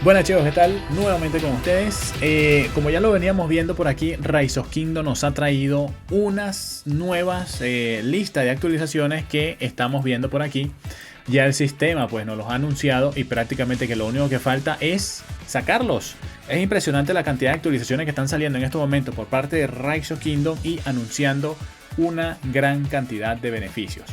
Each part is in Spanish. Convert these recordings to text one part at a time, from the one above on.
Buenas chicos, ¿qué tal? Nuevamente con ustedes. Como ya lo veníamos viendo por aquí, Rise of Kingdom nos ha traído unas nuevas listas de actualizaciones que estamos viendo por aquí. Ya el sistema pues nos los ha anunciado y prácticamente que lo único que falta es sacarlos. Es impresionante la cantidad de actualizaciones que están saliendo en estos momentos por parte de Rise of Kingdom y anunciando una gran cantidad de beneficios.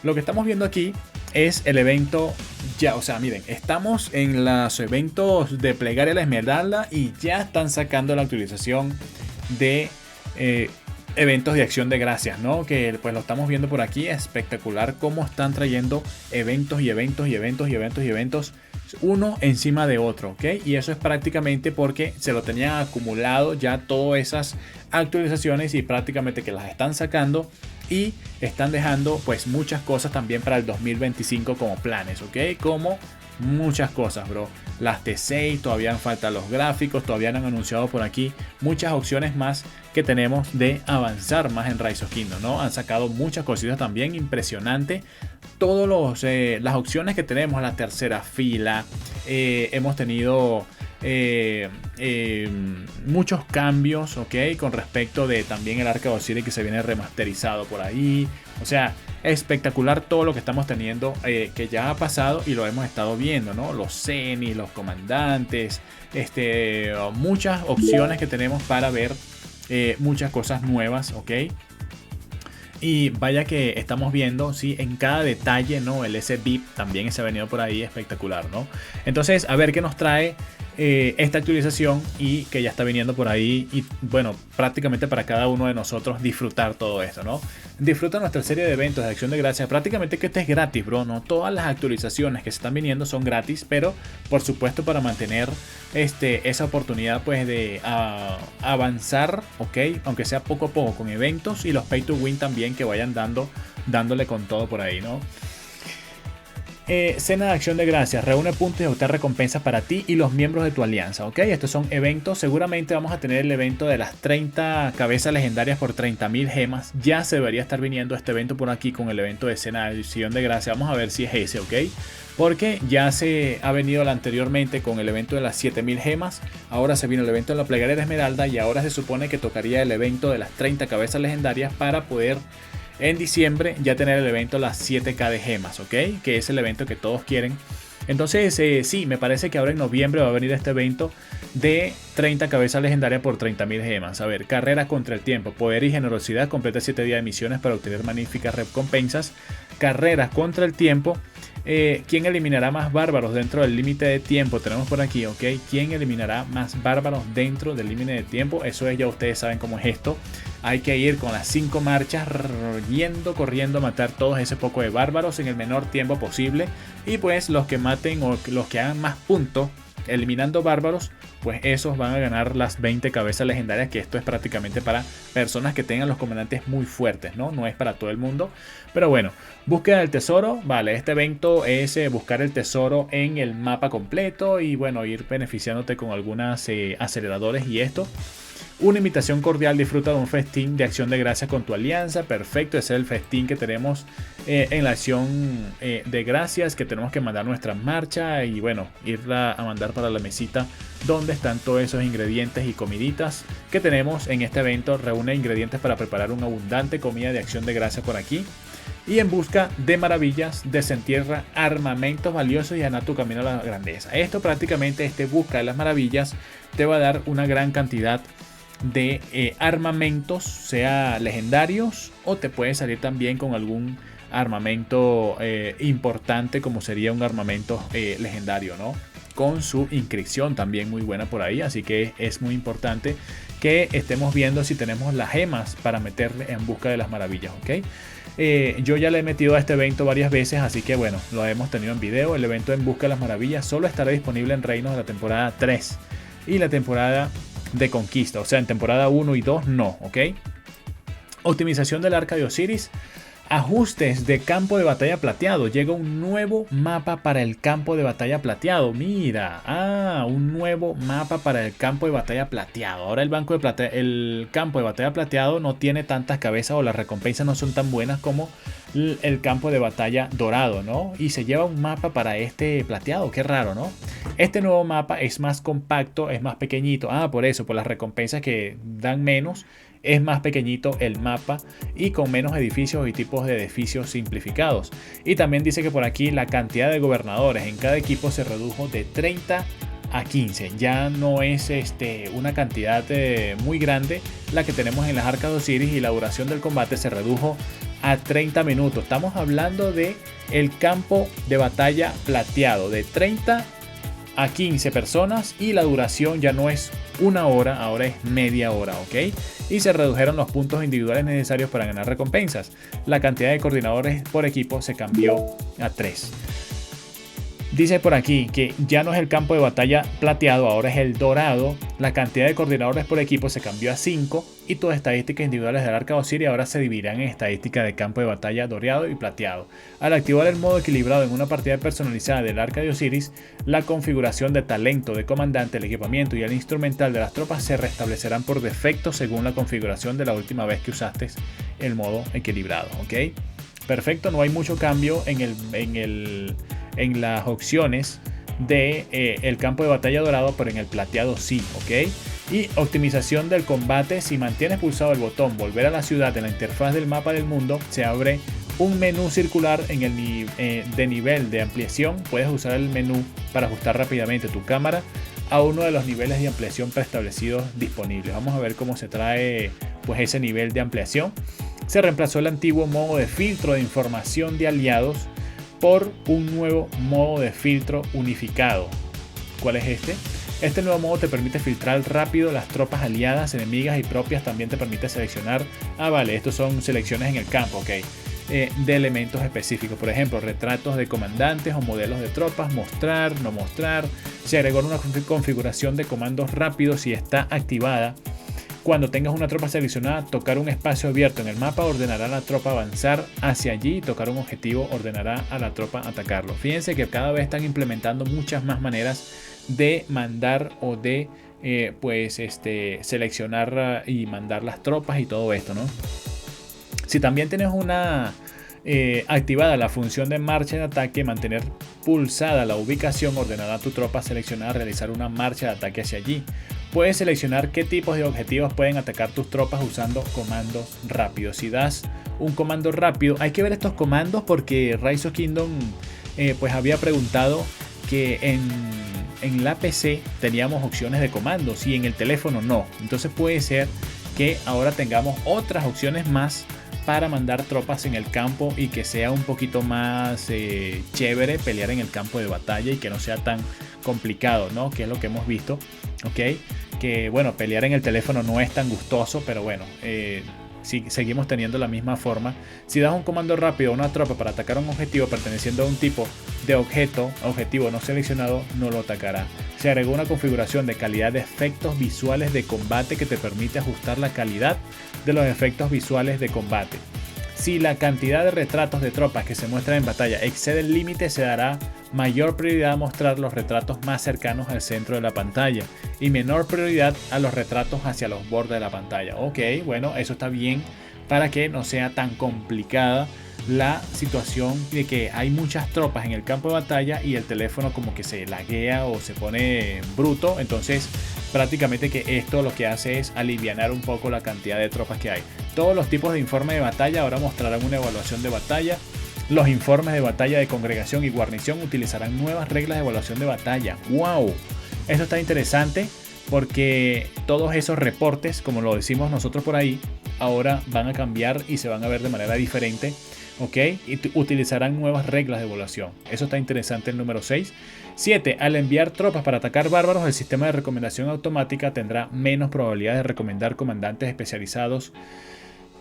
Lo que estamos viendo aquí es el evento ya, o sea, miren, estamos en los eventos de Plegaria a la Esmeralda y ya están sacando la actualización de eventos de acción de gracias, ¿no? Que pues lo estamos viendo por aquí, espectacular cómo están trayendo eventos y eventos y eventos y eventos y eventos uno encima de otro, ¿ok? Y eso es prácticamente porque se lo tenían acumulado ya todas esas actualizaciones y prácticamente que las están sacando y están dejando pues muchas cosas también para el 2025 como planes, ¿ok? Como muchas cosas, bro. Las T6, todavía faltan los gráficos, todavía no han anunciado por aquí muchas opciones más que tenemos de avanzar más en Rise of Kingdom, ¿no? Han sacado muchas cositas también, impresionante. Todas las opciones que tenemos, la tercera fila, hemos tenido muchos cambios, ¿ok? Con respecto de también el Arca de Osiris que se viene remasterizado por ahí. O sea, espectacular todo lo que estamos teniendo que ya ha pasado y lo hemos estado viendo, ¿no? Los Zenis, los comandantes, muchas opciones que tenemos para ver muchas cosas nuevas, ¿ok? Y vaya que estamos viendo, sí, en cada detalle, ¿no? El S-VIP también se ha venido por ahí espectacular, ¿no? Entonces, a ver qué nos trae esta actualización y que ya está viniendo por ahí. Y bueno, prácticamente para cada uno de nosotros disfrutar todo esto, ¿no? Disfruta nuestra serie de eventos de acción de gracias. Prácticamente que este es gratis, bro, ¿no? Todas las actualizaciones que se están viniendo son gratis, pero por supuesto para mantener esa oportunidad pues de avanzar, ¿ok? Aunque sea poco a poco con eventos y los pay to win también que vayan dándole con todo por ahí, ¿no? Cena de acción de gracias, reúne puntos y obtener recompensas para ti y los miembros de tu alianza, ¿ok? Estos son eventos, seguramente vamos a tener el evento de las 30 cabezas legendarias por 30.000 gemas. Ya se debería estar viniendo este evento por aquí con el evento de cena de acción de gracias. Vamos a ver si es ese, ¿ok? Porque ya se ha venido anteriormente con el evento de las 7000 gemas. Ahora se vino el evento de la plegaria de Esmeralda y ahora se supone que tocaría el evento de las 30 cabezas legendarias para poder en diciembre ya tener el evento las 7k de gemas, ¿ok? Que es el evento que todos quieren. Entonces, sí, me parece que ahora en noviembre va a venir este evento de 30 cabezas legendarias por 30.000 gemas. A ver, carrera contra el tiempo, poder y generosidad, completa 7 días de misiones para obtener magníficas recompensas. Carreras contra el tiempo. ¿Quién eliminará más bárbaros dentro del límite de tiempo? Tenemos por aquí, ¿ok? ¿Quién eliminará más bárbaros dentro del límite de tiempo? Eso es, ya ustedes saben cómo es esto. Hay que ir con las 5 marchas, corriendo a matar todos ese poco de bárbaros en el menor tiempo posible. Y pues los que maten o los que hagan más puntos eliminando bárbaros, pues esos van a ganar las 20 cabezas legendarias, que esto es prácticamente para personas que tengan los comandantes muy fuertes, ¿no? No es para todo el mundo. Pero bueno, búsqueda del tesoro, vale, este evento es buscar el tesoro en el mapa completo y bueno, ir beneficiándote con algunas aceleradores y esto. Una invitación cordial, disfruta de un festín de acción de gracias con tu alianza. Perfecto, ese es el festín que tenemos en la acción de gracias, que tenemos que mandar nuestra marcha y bueno, irla a mandar para la mesita donde están todos esos ingredientes y comiditas que tenemos en este evento. Reúne ingredientes para preparar una abundante comida de acción de gracias por aquí. Y en busca de maravillas, desentierra armamentos valiosos y gana tu camino a la grandeza. Esto prácticamente, busca de las maravillas, te va a dar una gran cantidad de armamentos, sea legendarios o te puede salir también con algún armamento importante, como sería un armamento legendario, ¿no? Con su inscripción también muy buena por ahí, así que es muy importante que estemos viendo si tenemos las gemas para meterle en busca de las maravillas, ¿ok? Yo ya le he metido a este evento varias veces, así que bueno, lo hemos tenido en video. El evento en busca de las maravillas solo estará disponible en reinos de la temporada 3 y la temporada de conquista, o sea, en temporada 1 y 2 no, ¿ok? Optimización del Arca de Osiris. Ajustes de campo de batalla plateado. Llega un nuevo mapa para el campo de batalla plateado. Mira, un nuevo mapa para el campo de batalla plateado. Ahora el campo de batalla plateado no tiene tantas cabezas o las recompensas no son tan buenas como el campo de batalla dorado, ¿no? Y se lleva un mapa para este plateado, qué raro, ¿no? Este nuevo mapa es más compacto, es más pequeñito. Por eso, por las recompensas que dan menos, es más pequeñito el mapa y con menos edificios y tipos de edificios simplificados. Y también dice que por aquí la cantidad de gobernadores en cada equipo se redujo de 30 a 15. Ya no es una cantidad muy grande la que tenemos en las arcas de Osiris, y la duración del combate se redujo a 30 minutos. Estamos hablando de el campo de batalla plateado de 30 a 15 personas, y la duración ya no es una hora, ahora es media hora, ¿ok? Y se redujeron los puntos individuales necesarios para ganar recompensas. La cantidad de coordinadores por equipo se cambió a 3. Dice por aquí que ya no es el campo de batalla plateado, ahora es el dorado. La cantidad de coordinadores por equipo se cambió a 5, y todas estadísticas individuales del arca de Osiris ahora se dividirán en estadísticas de campo de batalla dorado y plateado. Al activar el modo equilibrado en una partida personalizada del arca de Osiris, la configuración de talento de comandante, el equipamiento y el instrumental de las tropas se restablecerán por defecto según la configuración de la última vez que usaste el modo equilibrado, ¿ok? Perfecto, no hay mucho cambio en las opciones de el campo de batalla dorado, pero en el plateado sí, ¿ok? Y optimización del combate: si mantienes pulsado el botón volver a la ciudad en la interfaz del mapa del mundo, se abre un menú circular en el de nivel de ampliación. Puedes usar el menú para ajustar rápidamente tu cámara a uno de los niveles de ampliación preestablecidos disponibles. Vamos a ver cómo se trae pues ese nivel de ampliación. Se reemplazó el antiguo modo de filtro de información de aliados por un nuevo modo de filtro unificado. ¿Cuál es este? Este nuevo modo te permite filtrar rápido las tropas aliadas, enemigas y propias. También te permite seleccionar, vale, estos son selecciones en el campo, ok, de elementos específicos. Por ejemplo, retratos de comandantes o modelos de tropas, mostrar, no mostrar. Se agregó una configuración de comandos rápidos y está activada. Cuando tengas una tropa seleccionada, tocar un espacio abierto en el mapa ordenará a la tropa avanzar hacia allí, y tocar un objetivo ordenará a la tropa atacarlo. Fíjense que cada vez están implementando muchas más maneras de mandar o de seleccionar y mandar las tropas y todo esto, ¿no? Si también tienes una activada la función de marcha de ataque, mantener pulsada la ubicación ordenará a tu tropa seleccionada realizar una marcha de ataque hacia allí. Puedes seleccionar qué tipos de objetivos pueden atacar tus tropas usando comandos rápidos. Si das un comando rápido, hay que ver estos comandos porque Rise of Kingdom pues había preguntado que en la PC teníamos opciones de comandos y en el teléfono no. Entonces puede ser que ahora tengamos otras opciones más para mandar tropas en el campo y que sea un poquito más chévere pelear en el campo de batalla y que no sea tan complicado, ¿no? Que es lo que hemos visto, ¿ok? Que bueno, pelear en el teléfono no es tan gustoso, pero bueno, si seguimos teniendo la misma forma. Si das un comando rápido a una tropa para atacar un objetivo perteneciendo a un tipo de objetivo no seleccionado, no lo atacará. Se agregó una configuración de calidad de efectos visuales de combate que te permite ajustar la calidad de los efectos visuales de combate. Si la cantidad de retratos de tropas que se muestran en batalla excede el límite, se dará mayor prioridad a mostrar los retratos más cercanos al centro de la pantalla y menor prioridad a los retratos hacia los bordes de la pantalla. Ok, bueno, eso está bien para que no sea tan complicada la situación de que hay muchas tropas en el campo de batalla y el teléfono como que se laguea o se pone bruto. Entonces prácticamente que esto lo que hace es alivianar un poco la cantidad de tropas que hay. Todos los tipos de informe de batalla ahora mostrarán una evaluación de batalla. Los informes de batalla de congregación y guarnición utilizarán nuevas reglas de evaluación de batalla. ¡Wow! Esto está interesante porque todos esos reportes, como lo decimos nosotros por ahí, ahora van a cambiar y se van a ver de manera diferente, ¿ok? Y utilizarán nuevas reglas de evaluación. Eso está interesante el número 6. 7. Al enviar tropas para atacar bárbaros, el sistema de recomendación automática tendrá menos probabilidades de recomendar comandantes especializados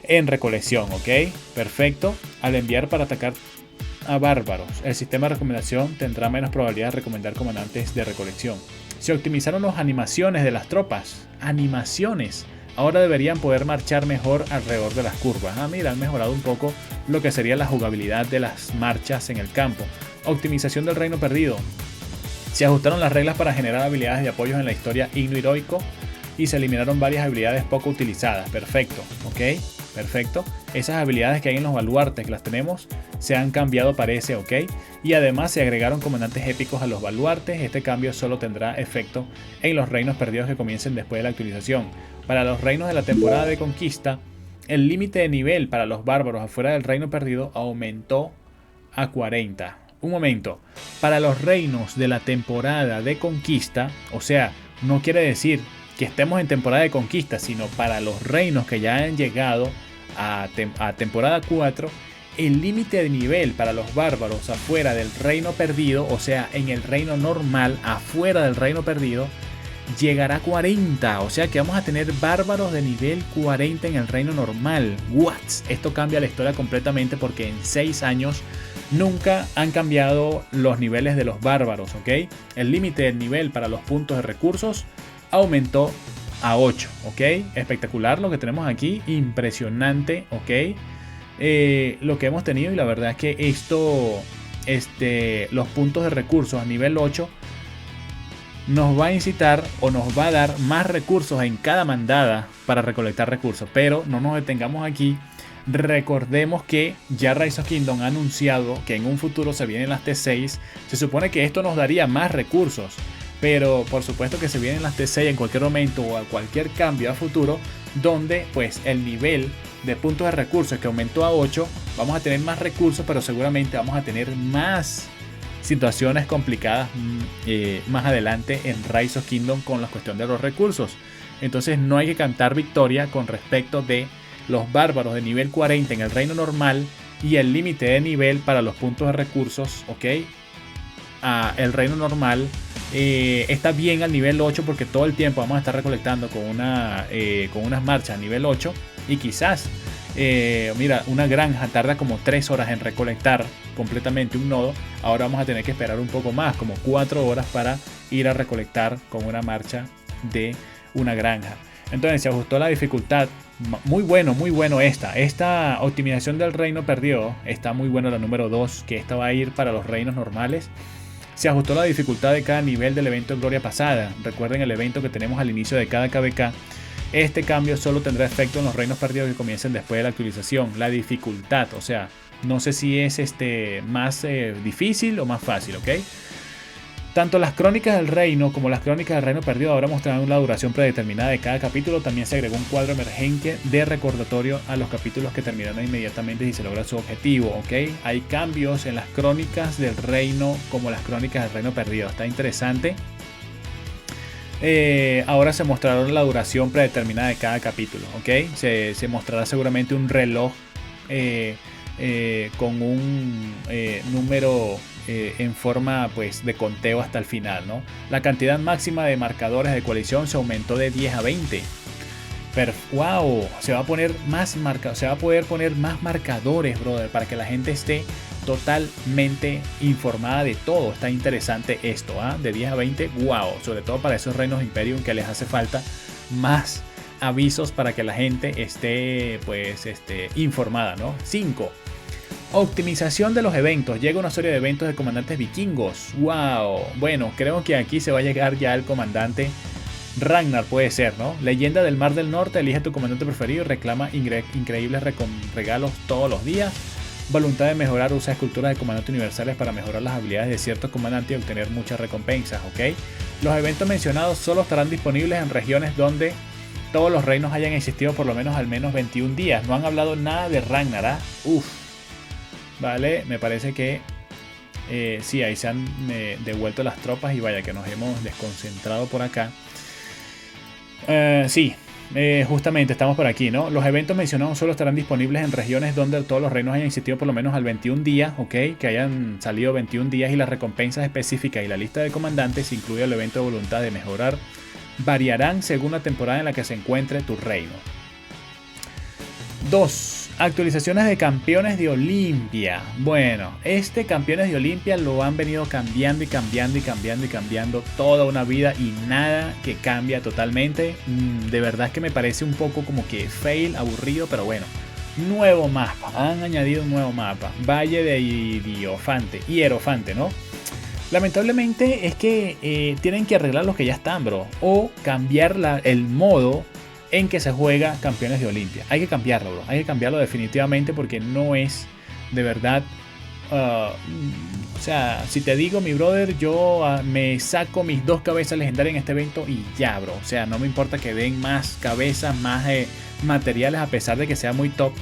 en recolección, ¿ok? Perfecto. Al enviar para atacar a bárbaros, el sistema de recomendación tendrá menos probabilidades de recomendar comandantes de recolección. Se optimizaron las animaciones de las tropas. Animaciones. Ahora deberían poder marchar mejor alrededor de las curvas. Mira, han mejorado un poco lo que sería la jugabilidad de las marchas en el campo. Optimización del reino perdido. Se ajustaron las reglas para generar habilidades de apoyo en la historia himno heroico y se eliminaron varias habilidades poco utilizadas. Perfecto, ok. perfecto. Esas habilidades que hay en los baluartes que las tenemos se han cambiado, parece, ok. Y además se agregaron comandantes épicos a los baluartes. Este cambio solo tendrá efecto en los reinos perdidos que comiencen después de la actualización. Para los reinos de la temporada de conquista, el límite de nivel para los bárbaros afuera del reino perdido aumentó a 40. Un momento, para los reinos de la temporada de conquista, o sea, no quiere decir que estemos en temporada de conquista, sino para los reinos que ya han llegado a temporada 4, el límite de nivel para los bárbaros afuera del reino perdido, o sea, en el reino normal, afuera del reino perdido, llegará a 40. O sea que vamos a tener bárbaros de nivel 40 en el reino normal. What? Esto cambia la historia completamente porque en 6 años nunca han cambiado los niveles de los bárbaros, ¿ok? El límite del nivel para los puntos de recursos aumentó a 8, ¿ok? Espectacular lo que tenemos aquí, impresionante, ¿ok? Lo que hemos tenido, y la verdad es que esto, los puntos de recursos a nivel 8 nos va a incitar o nos va a dar más recursos en cada mandada para recolectar recursos, pero no nos detengamos aquí. Recordemos que ya Rise of Kingdom ha anunciado que en un futuro se vienen las T6. Se supone que esto nos daría más recursos, pero por supuesto que se vienen las T6 en cualquier momento o a cualquier cambio a futuro, donde pues el nivel de puntos de recursos que aumentó a 8, vamos a tener más recursos, pero seguramente vamos a tener más situaciones complicadas más adelante en Rise of Kingdom con la cuestión de los recursos. Entonces no hay que cantar victoria con respecto de los bárbaros de nivel 40 en el reino normal y el límite de nivel para los puntos de recursos, ok. El reino normal está bien al nivel 8 porque todo el tiempo vamos a estar recolectando con unas marchas a nivel 8 y quizás mira, una granja tarda como 3 horas en recolectar completamente un nodo. Ahora vamos a tener que esperar un poco más, como 4 horas para ir a recolectar con una marcha de una granja. Entonces se ajustó la dificultad. Muy bueno esta optimización del reino perdido. Está muy bueno la número 2, que esta va a ir para los reinos normales. Se ajustó la dificultad de cada nivel del evento de Gloria Pasada. Recuerden el evento que tenemos al inicio de cada KVK. Este cambio solo tendrá efecto en los reinos perdidos que comiencen después de la actualización. La dificultad, o sea, no sé si es más difícil o más fácil, ¿ok? Tanto las crónicas del reino como las crónicas del reino perdido ahora mostrarán la duración predeterminada de cada capítulo. También se agregó un cuadro emergente de recordatorio a los capítulos que terminarán inmediatamente si se logra su objetivo, ¿ok? Hay cambios en las crónicas del reino como las crónicas del reino perdido. Está interesante. Ahora se mostrará la duración predeterminada de cada capítulo, ¿ok? Se mostrará seguramente un reloj con un número en forma pues de conteo hasta el final, ¿no? La cantidad máxima de marcadores de coalición se aumentó de 10 a 20. Pero wow, se va a poder poner más marcadores, brother, para que la gente esté totalmente informada de todo. Está interesante esto, de 10 a 20, wow, sobre todo para esos reinos Imperium que les hace falta más avisos para que la gente esté informada, ¿no? 5. Optimización de los eventos. Llega una serie de eventos de comandantes vikingos. Wow. Bueno, creo que aquí se va a llegar ya el comandante Ragnar, puede ser, ¿no? Leyenda del Mar del Norte. Elige tu comandante preferido y reclama increíbles regalos todos los días. Voluntad de mejorar. Usa esculturas de comandantes universales para mejorar las habilidades de ciertos comandantes y obtener muchas recompensas, ¿ok? Los eventos mencionados solo estarán disponibles en regiones donde todos los reinos hayan existido por lo menos al menos 21 días. No han hablado nada de Ragnar, Vale, me parece que sí, ahí se han devuelto las tropas y vaya que nos hemos desconcentrado por acá. Sí, justamente estamos por aquí, ¿no? Los eventos mencionados solo estarán disponibles en regiones donde todos los reinos hayan existido por lo menos al 21 días, ¿ok? Que hayan salido 21 días y las recompensas específicas y la lista de comandantes, incluido el evento de voluntad de mejorar, variarán según la temporada en la que se encuentre tu reino. 2. Actualizaciones de campeones de Olimpia. Bueno, campeones de Olimpia lo han venido cambiando y cambiando toda una vida y nada que cambia totalmente. De verdad que me parece un poco como que fail, aburrido, pero bueno. Nuevo mapa, han añadido un nuevo mapa. Valle de Hierofante, ¿no? Lamentablemente es que tienen que arreglar los que ya están, bro. O cambiar el modo en que se juega Campeones de Olimpia. Hay que cambiarlo, bro. Hay que cambiarlo definitivamente porque no es de verdad. O sea, si te digo, mi brother, yo me saco mis 2 cabezas legendarias en este evento y ya, bro. O sea, no me importa que den más cabezas, más materiales, a pesar de que sea muy top.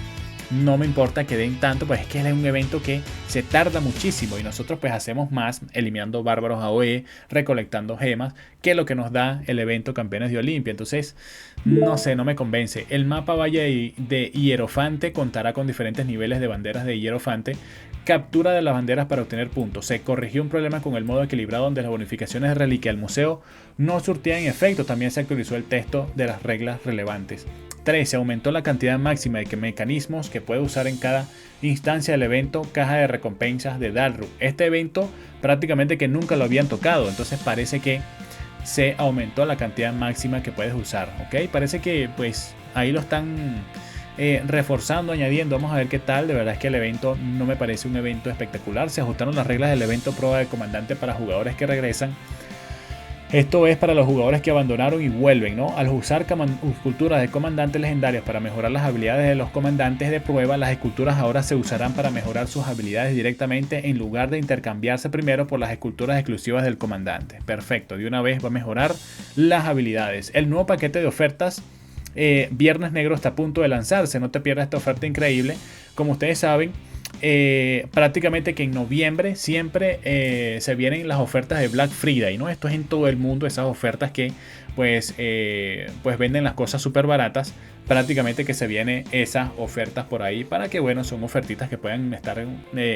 No me importa que den tanto, pues es que es un evento que se tarda muchísimo y nosotros pues hacemos más eliminando bárbaros AOE, recolectando gemas, que lo que nos da el evento Campeones de Olimpia. Entonces, no sé, no me convence. El mapa Valle de Hierofante contará con diferentes niveles de banderas de Hierofante. Captura de las banderas para obtener puntos. Se corrigió un problema con el modo equilibrado donde las bonificaciones de reliquia al museo no surtían efecto. También se actualizó el texto de las reglas relevantes. 3. Se aumentó la cantidad máxima de mecanismos que puede usar en cada instancia del evento caja de recompensas de Dalru. Este evento prácticamente que nunca lo habían tocado, entonces parece que se aumentó la cantidad máxima que puedes usar, ¿ok? Parece que pues ahí lo están reforzando, añadiendo. Vamos a ver qué tal. De verdad es que el evento no me parece un evento espectacular. Se ajustaron las reglas del evento prueba de comandante para jugadores que regresan. Esto es para los jugadores que abandonaron y vuelven, ¿no? Al usar esculturas de comandantes legendarios para mejorar las habilidades de los comandantes de prueba, las esculturas ahora se usarán para mejorar sus habilidades directamente en lugar de intercambiarse primero por las esculturas exclusivas del comandante. Perfecto, de una vez va a mejorar las habilidades. El nuevo paquete de ofertas Viernes Negro está a punto de lanzarse. No te pierdas esta oferta increíble. Como ustedes saben, prácticamente que en noviembre siempre se vienen las ofertas de Black Friday, ¿no? Esto es en todo el mundo, esas ofertas que pues venden las cosas súper baratas. Prácticamente que se vienen esas ofertas por ahí para que, bueno, son ofertitas que puedan estar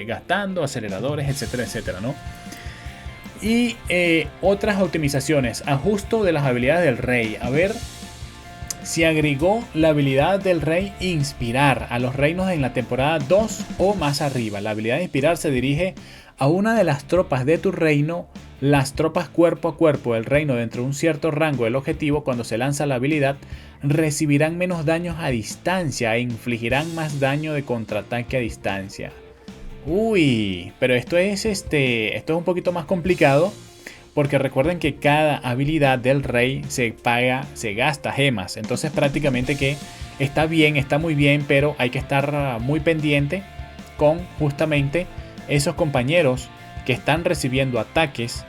gastando, aceleradores, etcétera, etcétera, ¿no? Y otras optimizaciones, ajusto de las habilidades del rey. A ver, se agregó la habilidad del rey Inspirar a los reinos en la temporada 2 o más arriba. La habilidad de Inspirar se dirige a una de las tropas de tu reino. Las tropas cuerpo a cuerpo del reino dentro de un cierto rango del objetivo, cuando se lanza la habilidad, recibirán menos daños a distancia e infligirán más daño de contraataque a distancia. Uy, pero esto es un poquito más complicado. Porque recuerden que cada habilidad del rey se gasta gemas. Entonces prácticamente que está bien, está muy bien, pero hay que estar muy pendiente con justamente esos compañeros que están recibiendo ataques.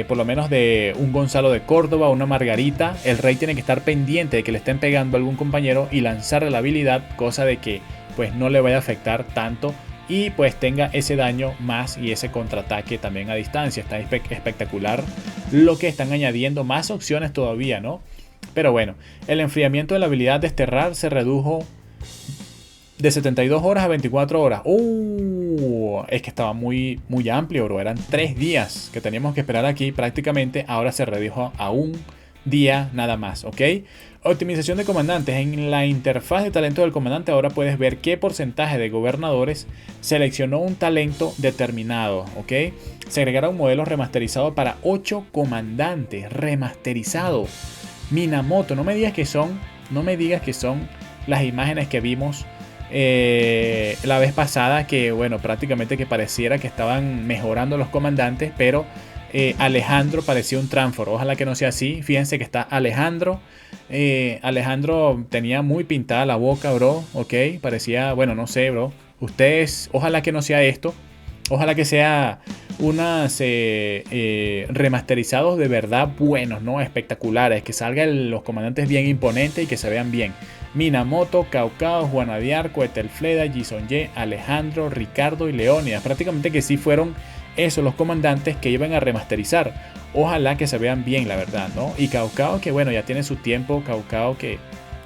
Por lo menos de un Gonzalo de Córdoba, una Margarita. El rey tiene que estar pendiente de que le estén pegando a algún compañero y lanzarle la habilidad, cosa de que pues no le vaya a afectar tanto. Y pues tenga ese daño más y ese contraataque también a distancia. Está espectacular lo que están añadiendo. Más opciones todavía, ¿no? Pero bueno, el enfriamiento de la habilidad Desterrar se redujo de 72 horas a 24 horas. Es que estaba muy amplio, bro. Eran 3 días que teníamos que esperar aquí prácticamente. Ahora se redujo a un día nada más, ¿ok? Optimización de comandantes. En la interfaz de talento del comandante ahora puedes ver qué porcentaje de gobernadores seleccionó un talento determinado, ¿ok? Se agregará un modelo remasterizado para 8 comandantes. Remasterizado. Minamoto, no me digas que son las imágenes que vimos la vez pasada, que bueno, prácticamente que pareciera que estaban mejorando los comandantes, pero Alejandro parecía un Transfor. Ojalá que no sea así. Fíjense que está Alejandro. Alejandro tenía muy pintada la boca, bro. Ok, parecía, bueno, no sé, bro. Ustedes, ojalá que no sea esto. Ojalá que sea unas remasterizados de verdad buenos, ¿no? Espectaculares. Que salgan los comandantes bien imponentes y que se vean bien. Minamoto, Cao, Juana de Arco, Etelfleda, Gisonye, Alejandro, Ricardo y Leónidas. Prácticamente que sí fueron esos los comandantes que iban a remasterizar. Ojalá que se vean bien, la verdad, ¿no? Y Cao, que bueno, ya tiene su tiempo. Cao, que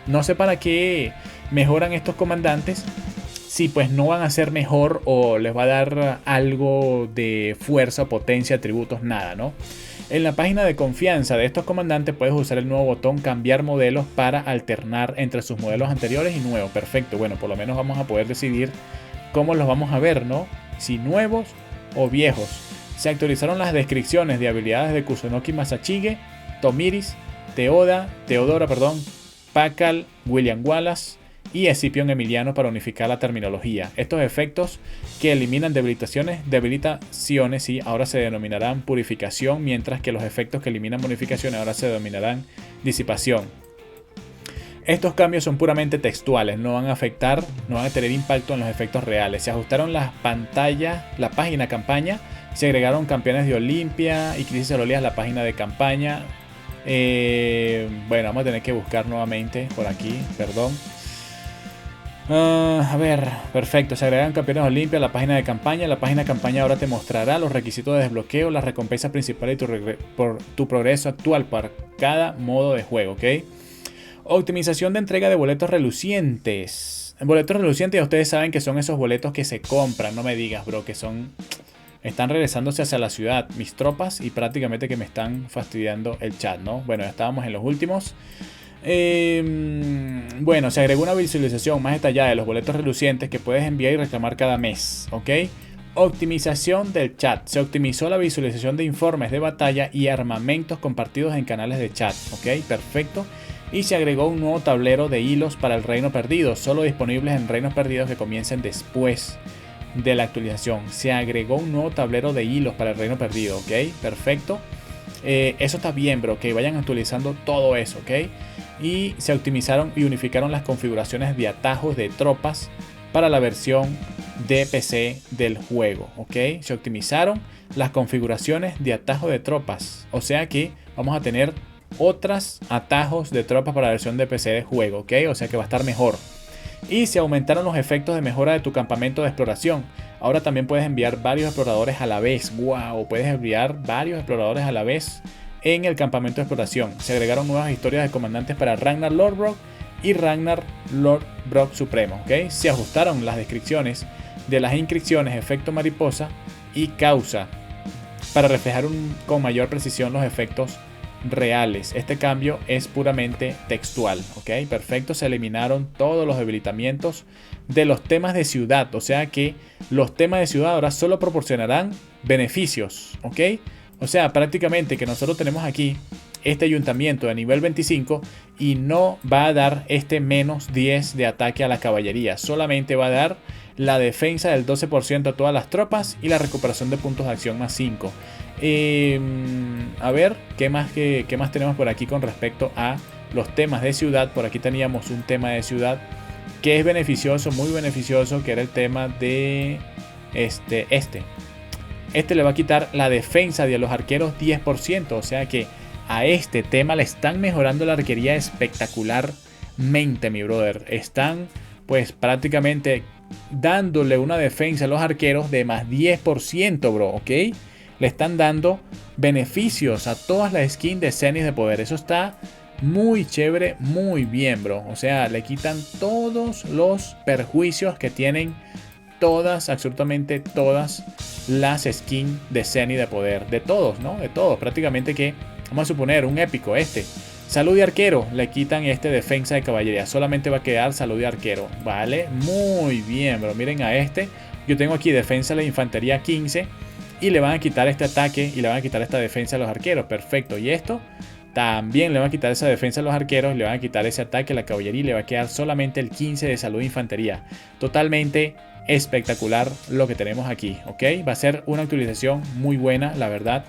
no sé para qué mejoran estos comandantes. Si pues no van a ser mejor o les va a dar algo de fuerza, potencia, atributos, nada, ¿no? En la página de confianza de estos comandantes puedes usar el nuevo botón cambiar modelos para alternar entre sus modelos anteriores y nuevos. Perfecto, bueno, por lo menos vamos a poder decidir cómo los vamos a ver, ¿no? Si nuevos o viejos. Se actualizaron las descripciones de habilidades de Kusunoki Masachige, Tomiris, Teodora, Pakal, William Wallace y Escipión Emiliano para unificar la terminología. Estos efectos que eliminan debilitaciones sí, ahora se denominarán purificación, mientras que los efectos que eliminan bonificaciones ahora se denominarán disipación. Estos cambios son puramente textuales, no van a afectar, no van a tener impacto en los efectos reales. Se ajustaron las pantallas, la página campaña, se agregaron campeones de Olimpia y Crisis Ololias a la página de campaña. Bueno, vamos a tener que buscar nuevamente por aquí, perdón. A ver, perfecto, se agregan campeones de Olimpia a la página de campaña. La página de campaña ahora te mostrará los requisitos de desbloqueo, las recompensas principales y por tu progreso actual para cada modo de juego, ¿ok? Optimización de entrega de boletos relucientes. Boletos relucientes, ya ustedes saben que son esos boletos que se compran. No me digas, bro, que son... Están regresándose hacia la ciudad mis tropas y prácticamente que me están fastidiando el chat, ¿no? Bueno, ya estábamos en los últimos. Bueno, se agregó una visualización más detallada de los boletos relucientes que puedes enviar y reclamar cada mes, ¿ok? Optimización del chat. Se optimizó la visualización de informes de batalla y armamentos compartidos en canales de chat, ¿ok? Perfecto. Y se agregó un nuevo tablero de hilos para el Reino Perdido, solo disponibles en Reinos Perdidos que comiencen después de la actualización. Se agregó un nuevo tablero de hilos para el Reino Perdido, ¿ok? Perfecto. Eso está bien, bro, que vayan actualizando todo eso, ¿ok? Y se optimizaron y unificaron las configuraciones de atajos de tropas para la versión de PC del juego, ¿ok? Se optimizaron las configuraciones de atajos de tropas, o sea que vamos a tener otros atajos de tropas para la versión de PC de juego, ¿ok? O sea que va a estar mejor. Y se aumentaron los efectos de mejora de tu campamento de exploración. Ahora también puedes enviar varios exploradores a la vez. ¡Wow! Puedes enviar varios exploradores a la vez en el campamento de exploración. Se agregaron nuevas historias de comandantes para Ragnar Lothbrok y Ragnar Lothbrok Supremo, ¿ok? Se ajustaron las descripciones de las inscripciones, efecto mariposa y causa para reflejar con mayor precisión los efectos reales. Este cambio es puramente textual, ¿ok? Perfecto, se eliminaron todos los debilitamientos de los temas de ciudad, o sea que los temas de ciudad ahora solo proporcionarán beneficios, ¿ok? O sea, prácticamente que nosotros tenemos aquí este ayuntamiento de nivel 25 y no va a dar este menos 10 de ataque a la caballería, solamente va a dar la defensa del 12% a todas las tropas y la recuperación de puntos de acción más 5. A ver, ¿qué más tenemos por aquí con respecto a los temas de ciudad? Por aquí teníamos un tema de ciudad que es beneficioso, muy beneficioso, que era el tema de este le va a quitar la defensa de los arqueros 10%, o sea que a este tema le están mejorando la arquería espectacularmente, mi brother. Están pues prácticamente dándole una defensa a los arqueros de más 10%, bro, ¿ok? Le están dando beneficios a todas las skins de Zenith de poder. Eso está muy chévere, muy bien, bro. O sea, le quitan todos los perjuicios que tienen todas, absolutamente todas las skins de Zenith de poder. De todos, ¿no? De todos. Prácticamente que, vamos a suponer, un épico salud de arquero, le quitan defensa de caballería. Solamente va a quedar salud de arquero. Vale, muy bien, bro. Miren a yo tengo aquí defensa de la infantería 15 y le van a quitar este ataque y le van a quitar esta defensa a los arqueros. Perfecto. Y esto también le van a quitar esa defensa a los arqueros, le van a quitar ese ataque a la caballería y le va a quedar solamente el 15 de salud de infantería. Totalmente espectacular lo que tenemos aquí, ¿ok? Va a ser una actualización muy buena, la verdad.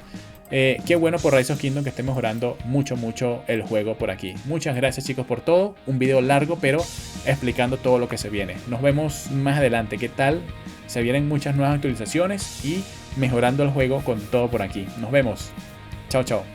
Qué bueno por Rise of Kingdom que esté mejorando mucho el juego por aquí. Muchas gracias, chicos, por todo. Un video largo, pero explicando todo lo que se viene. Nos vemos más adelante. ¿Qué tal? Se vienen muchas nuevas actualizaciones y mejorando el juego con todo por aquí. Nos vemos. Chao, chao.